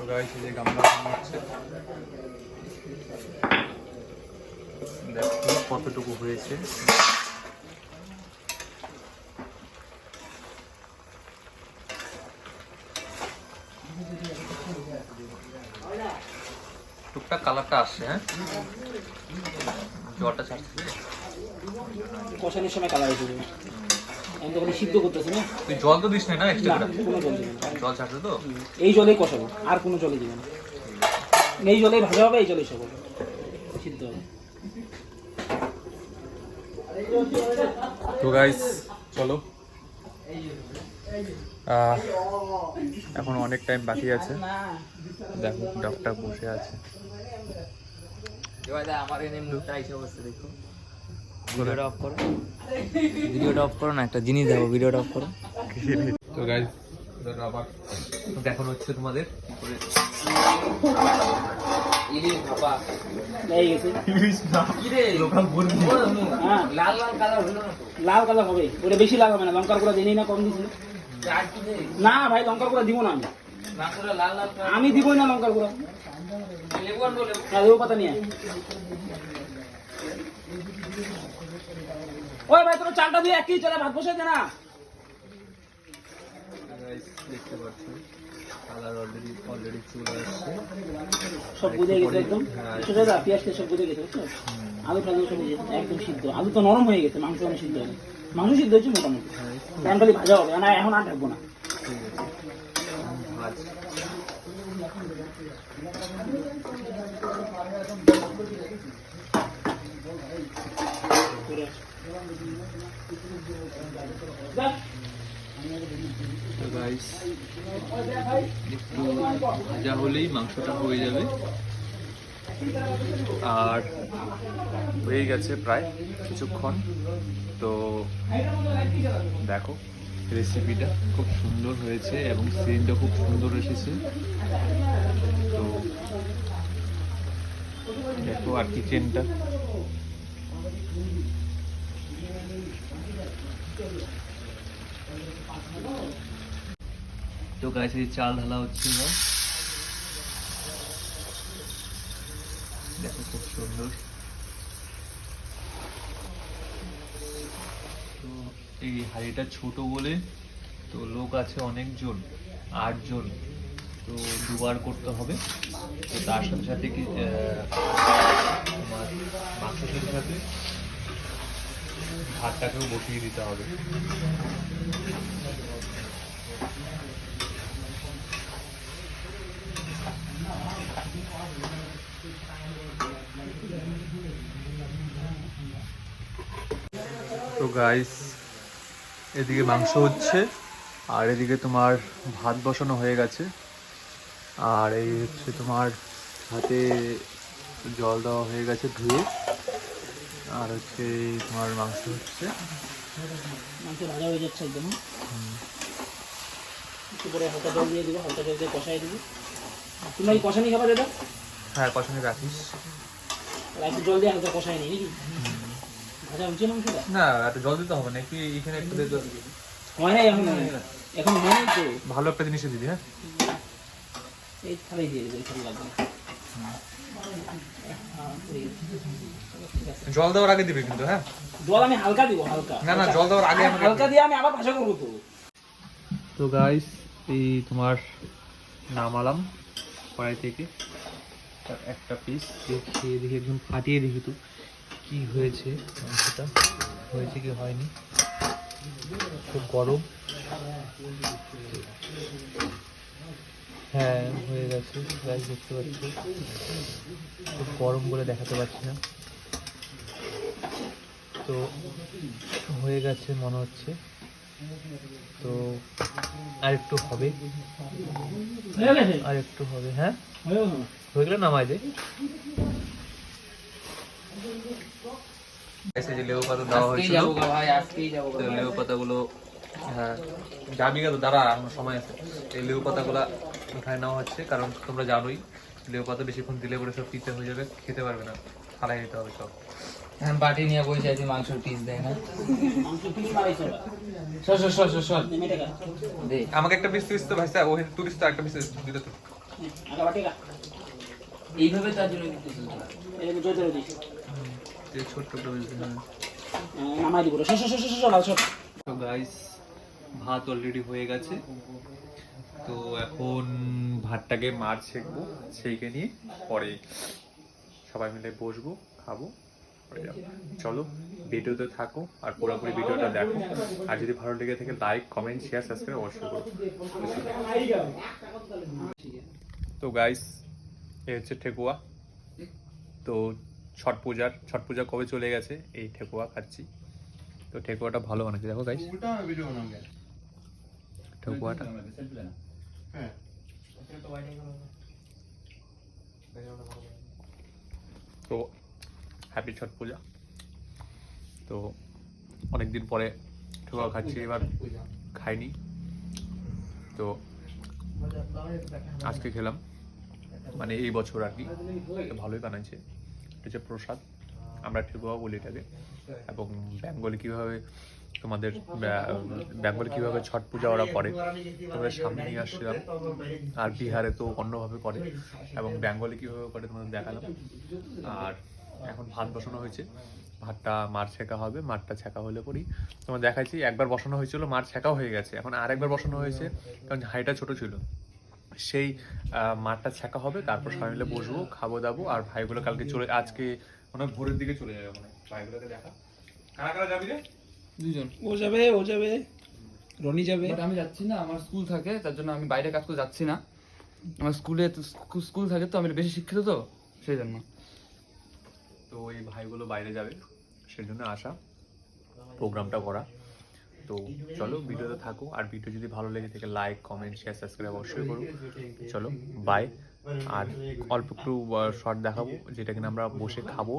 Guys এই যে গামলা হচ্ছে, দেখো কতটুকু হয়েছে। টুকটাক কালারটা আসছে। হ্যাঁ, জলটা ছাড়ছে, কষানোর সময় কালার হয়ে যাবে। আমি তো ওখানে সিদ্ধ করতেছি না। তুই জল তো দিস না এক্সট্রা না, কোনো জল দিবেন না। জল ছাড়ছে তো? এই জলেই কষাবো, আর কোনো জলে দিবেন না। এই জলেই ভাজা হবে, এই জলেই সব হবে, সিদ্ধ হবে। তো গাইস চলো, এখন অনেক টাইম বাকি আছে। দেখো ডগটা বসে আছে। আমার এনে মুখটা এসে অবস্থা দেখো। ভিডিওটা অফ করো, ভিডিওটা অফ করো না, একটা জিনিস দেখো, ভিডিওটা অফ করো। তো গাইস আবার দেখানো হচ্ছে তোমাদের ইলিশ ভাপা এই গেছে। লোকাল মুরগি। হ্যাঁ, লাল লাল কালার হলো না তো? লাল কালার হবে, ওটা বেশি লাল হবে না। লঙ্কার গুঁড়া দিই না, কম দিছি। চার কি দেই? না ভাই, লঙ্কার গুঁড়া দিব না আমি। মাংসটা লাল লাল কালার। আমি দিবই না লঙ্কার গুঁড়া। লেবু আনবো, লেবু। হ্যাঁ, লেবু পাতা নিয়ে আয়। ওই ভাই, তোর চালটা দিয়ে একই চলে, ভাত বসে দে না। গাইস দেখতে পাচ্ছ কালার অলরেডি চলে আসছে, সব বুঝে গেছে একদম। হ্যাঁ। ছোট দা পেঁয়াজটা সব বুঝে গেছে, বুঝছো? আলু টালু সব বুঝে গেছে, একদম সিদ্ধ। আলু তো নরম হয়ে গেছে, মাংস অনেক সিদ্ধ হবে। মাংস সিদ্ধ হয়েছে মোটামুটি, এখন খালি ভাজা হবে। না, এখন আর ঢাকবো না। ঠিক আছে। আজ যাক। তো গাইস একটু ভাজা হলেই মাংসটা হয়ে যাবে, আর হয়ে গেছে প্রায় কিছুক্ষণ। তো দেখো রেসিপিটা খুব সুন্দর হয়েছে এবং সিনটা খুব সুন্দর এসেছে। তো দেখো আর কিচেনটা তো গাছে চাল ঢালা হচ্ছে না, দেখো খুব সুন্দর। তো এই হাঁড়িটা ছোট বলে তো লোক আছে অনেকজন, 8 জন, তো দুবার করতে হবে। তো তার সাথে সাথে কি তোমার মাংসের সাথে সাথে ভাতটাকেও বসিয়ে দিতে হবে। তো গাইস এদিকে মাংস হচ্ছে, আর এদিকে তোমার ভাত বসানো হয়ে গেছে, আর এই হচ্ছে তোমার হাতে জল দেওয়া হয়ে গেছে ধুয়ে, আর হচ্ছে তোমার মাংস হচ্ছে। মাংস ভাজা হয়ে যাচ্ছে একদম। একটু পরে হালকা জল দিয়ে দিব, হালকা জল দিয়ে কষাই দিব। তোমরা কি কষানি খাবার দাদা? হ্যাঁ কষানি রাখিস। আর একটু জল দিয়ে হালকা কষাই নিই নাকি? ভাজা হচ্ছে না মাংসটা? না একটু জল দিতে হবে না, একটু এখানে একটু জল দিবি। হয় নাই এখন, এখন হয় নাই তো। ভালো একটা জিনিস দিবি। হ্যাঁ এই থালাই দিয়ে দেবো, এই থালাই লাগবে না। জল দেওয়ার আগে দিবি কিন্তু। হ্যাঁ জল আমি হালকা দিব, হালকা। না না, জল দেওয়ার আগে হালকা দিয়ে আমি আবার ভাজা করবো তো। তো গাইস এই তোমার নামালাম কড়াই থেকে তার একটা পিস, খেয়ে দেখি একদম ফাটিয়ে দেখি তো কি হয়েছে, মাংসটা হয়েছে কি হয়নি। খুব গরম, হ্যাঁ হয়ে গেছে গাইস, দেখতে পাচ্ছি খুব গরম বলে দেখাতে পারছি না। তো হয়ে গেছে মনে হচ্ছে, তো আর একটু হবে, আর একটু হবে। হ্যাঁ হয়ে গেলে নামাই দে। যে লেবু পাতা দেওয়া হয়েছিল, তো লেবু পাতাগুলো, হ্যাঁ যাবি গেল, দাঁড়া আমার সময় আছে। এই লেবু পাতাগুলো উঠায় নেওয়া হচ্ছে, কারণ তোমরা জানোই লেবু পাতা বেশিক্ষণ দিলে পরে সব পিতে হয়ে যাবে, খেতে পারবে না, ফালাই দিতে হবে সব। হ্যাঁ বাটি নিয়ে বসে আছি, মাংসের পিস দেয় না। মাংস পিস মারাইছো না? সর সর সর সর সর নেমে টাকা। দে। আমাকে একটা পিস দিস তো ভাই, স্যার ওই তুলিস তো একটা পিস দিতে তো। আগা বাটিকা এইভাবে তার জন্য দিতেছিল এই যে জোরে দিই এই ছোট্ট প্রবেশ নামাই দিব তো গাইস ভাত অলরেডি হয়ে গেছে, তো এখন ভাতটাকে মার ছেঁকবো, ছেঁকে নিয়ে পরে সবাই মিলে বসবো, খাবো, পরে যাবো। চলো ভিডিওতে থাকো আর পুরোপুরি ভিডিওটা দেখো, আর যদি ভালো লেগে থাকে লাইক কমেন্ট শেয়ার সাবস্ক্রাইব অবশ্যই করো। তো গাইস এই হচ্ছে ঠেকুয়া, তো ছট পূজা কবে চলে গেছে, এই ঠেকুয়া খাচ্ছি। তো ঠেকুয়াটা ভালো বানাচ্ছি, দেখো গাইস ঠেকুয়াটা। তো হ্যাপি ছট পূজা। তো অনেকদিন পরে ঠেকুয়া খাচ্ছি, এবার খাইনি, তো আজকে খেলাম, মানে এই বছর আর কি, তো ভালোই বানাইছে। এটা হচ্ছে প্রসাদ, আমরা ঠেকুয়া বলি এটাকে। এবং বেঙ্গলি কীভাবে তোমাদের বেঙ্গলি কীভাবে ছট পূজা ওরা করে তোমাদের সামনে নিয়ে আসছিলাম, আর বিহারে তো অন্যভাবে করে, এবং বেঙ্গলি কীভাবে করে তোমাদের দেখালাম। আর এখন ভাত বসানো হয়েছে, ভাতটা মার ছেঁকা হবে, মারটা ছেঁকা হলে পরেই তোমার দেখাচ্ছি। একবার বসানো হয়েছিল, মার ছেঁকাও হয়ে গেছে, এখন আরেকবার বসানো হয়েছে, কারণ হাঁড়িটা ছোটো ছিল। সেই মারটা ছেঁকা হবে, তারপর সবাই মিলে বসবো, খাবো দাবো। আর ভাইগুলো কালকে আজকে অনেক ভোরের দিকে চলে যাবে, মানে ভাইগুলোকে দেখা। কারা কারা যাবি রে? দুজন। ও যাবে রনি যাবে। বাট আমি যাচ্ছি না, আমার স্কুল থাকে, তার জন্য আমি বাইরে কাজ করে যাচ্ছি না। আমার স্কুল থাকে, তো আমি বেশি শিক্ষিত, তো সেই জন্য। তো এই ভাইগুলো বাইরে যাবে, সেজন্য আসা, প্রোগ্রামটা করা। তো চলো ভিডিওতে থাকো, আর ভিডিও যদি ভালো লেগে থাকে লাইক কমেন্ট শেয়ার সাবস্ক্রাইব অবশ্যই করো। চলো বাই। আর অল্প একটু শর্ট দেখাবো, যেটা কিনা আমরা বসে খাবো,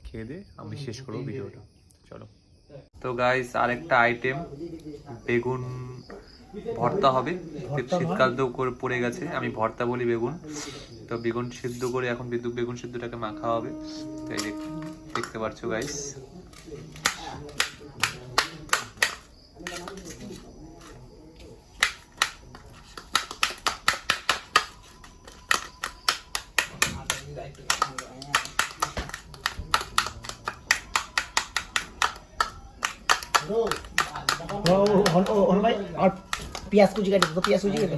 খেয়ে দিয়ে আমি শেষ করবো ভিডিওটা। চলো। তো গাইস আরেকটা আইটেম, বেগুন ভর্তা হবে। শীতকাল তো পড়ে গেছে, আমি ভর্তা বলি বেগুন। তো বেগুন সিদ্ধ করে এখন বেগুন সিদ্ধটাকে মাখা হবে। তো এই দেখতে পাচ্ছো গাইস। और प्याज कुछ काटे तो प्याज कुछ काटे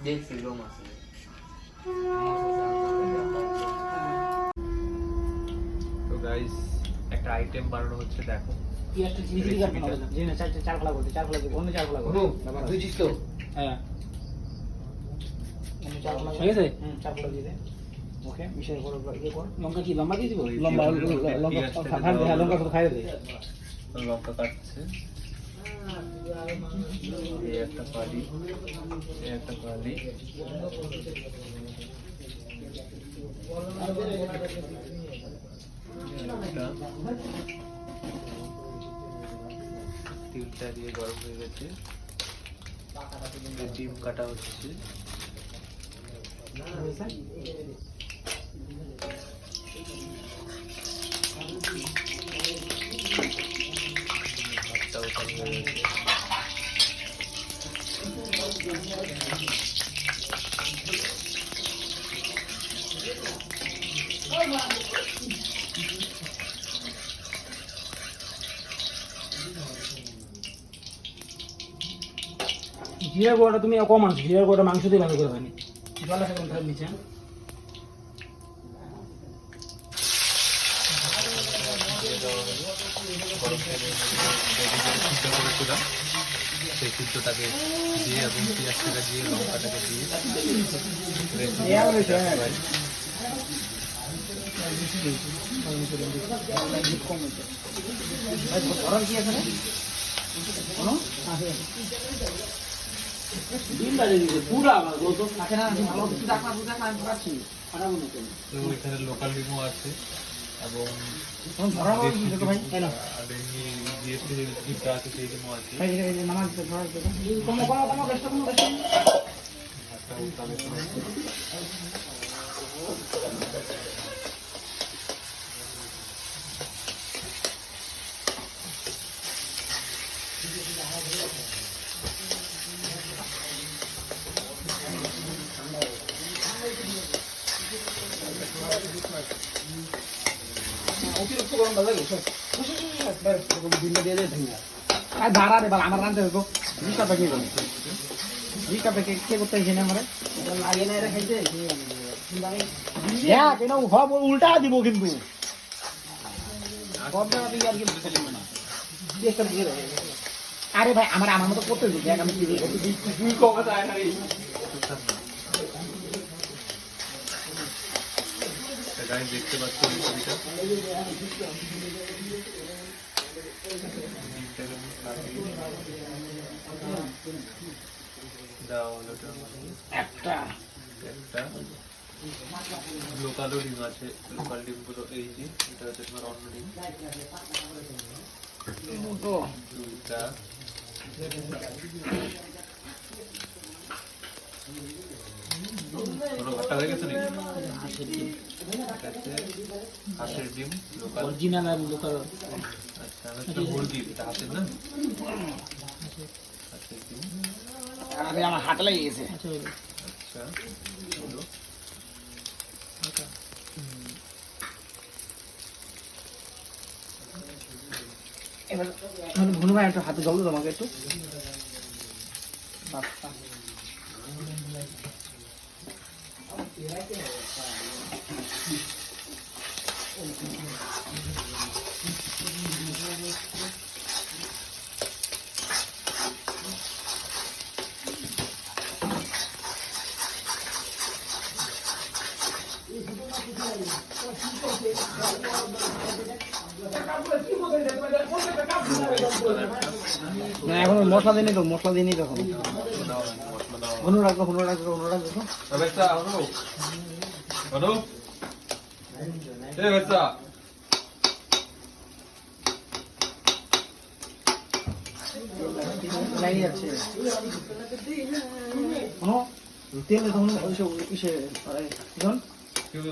দেখছি রোম আছে। তো গাইস একটা আইটেম বানানো হচ্ছে, দেখো। প্যাজটা জিনিস কাটতে হবে না, জিনিস চার ফলা করতে, অন্য চার ফলা করতে। বুঝিস তো? হ্যাঁ অন্য চার ফলা ঠিক আছে, চার ফলা দিয়ে দে। ওকে মিশাই করে ইয়ে কর। লঙ্কা কি লম্বা দিয়ে দিব? লম্বা লঙ্কা তো খাই দে। লঙ্কা কাটছে, এই একটা পালি, এই একটা পালি। তেলটা দিয়ে গরম হয়ে গেছে, ডিম কাটা হচ্ছে। ভাতটাও কাটা হয়ে গেছে। জিরা গোড়াটা তুমি কম আনছো, জিরা গোড়াটা মাংস দিয়ে ভালো করে হয়নি। জল আছে কোন ধার নিচে? সেই সিদ্ধটাকে দিয়ে এবং পেঁয়াজটাকে দিয়ে লঙ্কাটাকে দিয়ে এখানে লোকাল লিমো আছে এবং আছে সেই লিমো আছে। দাঁড়া রে বাল আমার রান্তে হইব রিকা প্যাকে গেল রিকা প্যাকে কে করতে এসে না আমারে লাগে না এরা খাইতে হ্যাঁ কেন সব উল্টা দিব কিন্তু আরে ভাই আমার আমার মতো করতে দেখ আমি দুই কমা যায় না গাইস দেখতে পাচ্ছ রেসিপিটা একটা লোকালও ডিম আছে লোকাল ডিমগুলো এই যে এটা হচ্ছে তোমার অন্য ডিম দুইটা কোনো ঘাটা হয়ে গেছে নাকি হাঁসের ডিম লোকাল অরিজিনাল আর লোকাল আচ্ছা একটা মুরগি এটা হাঁসের না হাঁসের ডিম আরে আমার হাতে লেগে গেছে আচ্ছা হলো এবার ভুনু ভাই একটু হাতে জল দাও আমাকে একটু না এখন মশলা দিনই তো মশলা দিনই তখন ঘন রাখবো ঘন রাখবো ঘন রাখবো বেটা অনু অনু এ বেটা লাইন যাচ্ছে হ্যাঁ তেল তখন ওই সব কিসে জন কেউ তো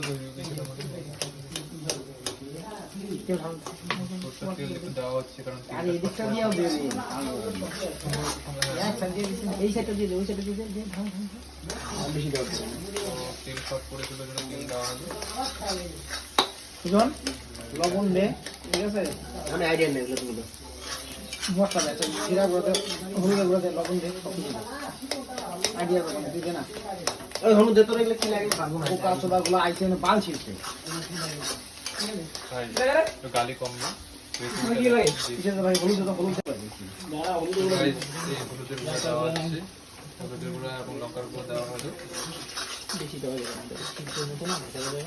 কেউ ধান তেল একটু দেওয়া হচ্ছে কারণ আর এই দিকটা দিয়েও দিয়ে দিন এই সাইডটা দিয়ে ওই সাইডটা দিয়ে ধান বেশি দেওয়া তেল সব করে তুলে তেল দেওয়া হবে জন লবণ দে ঠিক আছে মানে আইডিয়া নেই এগুলো মশলা দেয় জিরা গুঁড়োতে হলুদের গুঁড়োতে লবণ দে সব কিছু আইডিয়া দিবে না ওই হলুদ দে তোর এগুলো কি লাগে পোকা সোদাগুলো আইসে বাল ছিঁড়ছে একটু গালি কম না ভাই হলুদ হলুদ হলুদের গুঁড়া দেওয়া হচ্ছে হলুদের গুঁড়া এবং লঙ্কার গুঁড়া দেওয়া হলো বেশি দেওয়া যাবে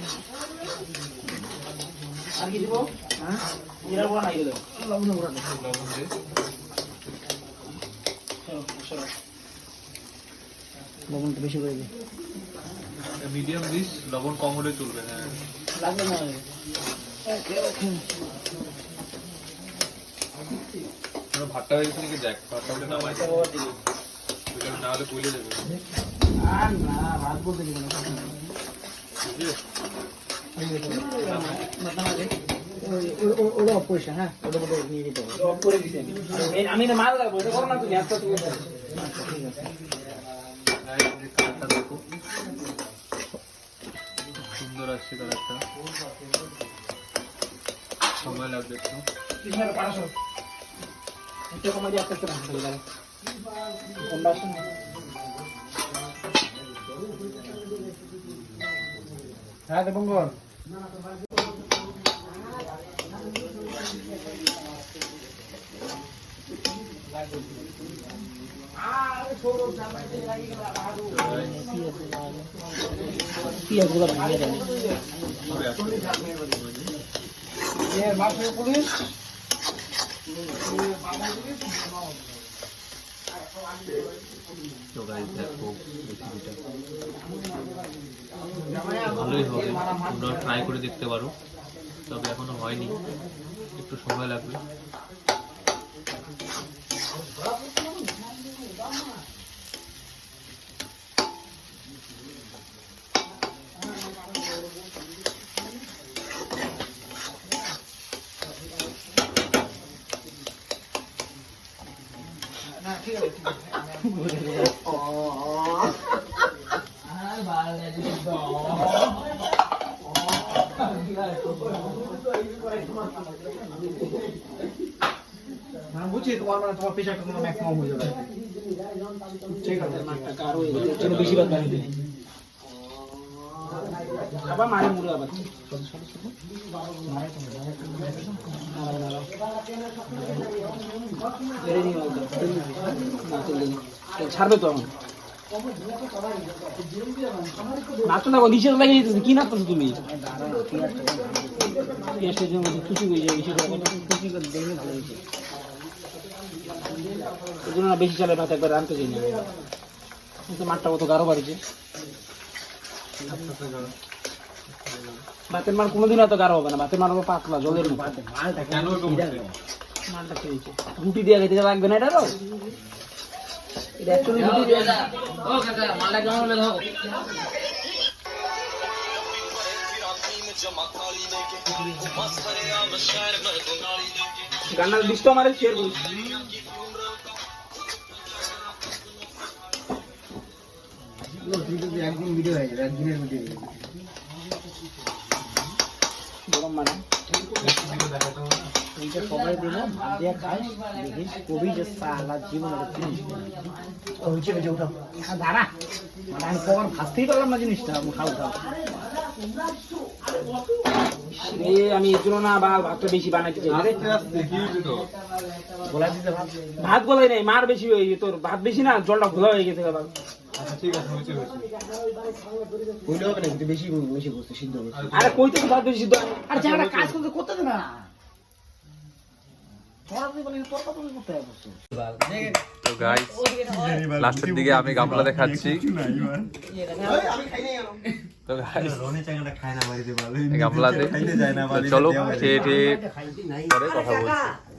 আর কি দিব হ্যাঁ জিরা গুঁড়া নাই দিলে লবণ গুঁড়া লবণ দিয়ে লবণটা বেশি করে দিই মিডিয়াম ডিশ লবণ কম হলে চলবে হ্যাঁ লাগবে না ভাতটা হয়ে গেছে নাকি দেখ ভাতটা হলে নামাই না হলে পইলে যাবে আর না ভাত বলতে দিব না ওটা অফ করিস হ্যাঁ ওটা মধ্যে নিয়ে যেতে হবে অফ করে দিচ্ছি আমি না মাল লাগবো এটা করো না তুমি আচ্ছা ঠিক আছে কালারটা দেখো সুন্দর আসছে কালারটা সময় লাগবে একটু একটু কমাই দিয়ে আস্তে আস্তে রাখতে হবে কোনটা আসছে হ্যাঁ দেবঙ্গন পিঁয়াজগুলো ভাঙিয়ে দেন পুলিশ তো গাইস দেখো রেসিপিটা ভালোই হবে তোমরা ট্রাই করে দেখতে পারো তবে এখনো হয়নি একটু সময় লাগবে তোমার মানে তোমার প্রেশারটা তোমার ম্যাক্সিমাম হয়ে যাবে ঠিক আছে মাছটা কার হয়ে গেছে যেন বেশি ভাত বানিয়ে দিই আবার মারে মুড়ে আবার ছাড়বে তো আমার নাচো না নিচে লাগিয়ে দিতেছে কি নাচতেছো তুমি পেঁয়াজটা যেমন কুচি হয়ে যায় বেশি কুচি করে দেখলে ভালো হয়েছে এই জন্য বেশি চালের ভাত একবার রানতে চাই না কিন্তু মাঠটা কত গাঢ় বাড়িছে ভাতের মার কোনোদিন এত গাঢ় হবে না ভাতের মার হবে পাতলা জলের মালটা খেয়েছে রুটি দিয়ে খেতে লাগবে না এটারও এটা অ্যাকচুয়ালি রুটি দিয়ে মালটা কেমন হলে ধরো গান্নার লিস্ট আমারে শেয়ার করি একদিন ভিডিও হয়ে যাবে একদিনের ভিডিও গরম মানে এইটা সবাই দিল ভাত দিয়ে খাই দেখিস কবি যে সালা জীবন হচ্ছে বেজে উঠাও দাঁড়া মানে আমি কখন ভাসতেই পারলাম না জিনিসটা খাও আমি এর জন্য না ভাতটা বেশি বানাইতে চাই ভাত বলাই নাই মার বেশি তোর ভাত বেশি না জলটা ঘোলা হয়ে গেছে আবার আরে কইতে তো ভাত বেশি সিদ্ধ আর যারা কাজ করতে করতে না তো গাইস লাস্টের দিকে আমি গামলা দেখাচ্ছি তো গাইস গামলাতে চলো খেয়ে পরে কথা বলছি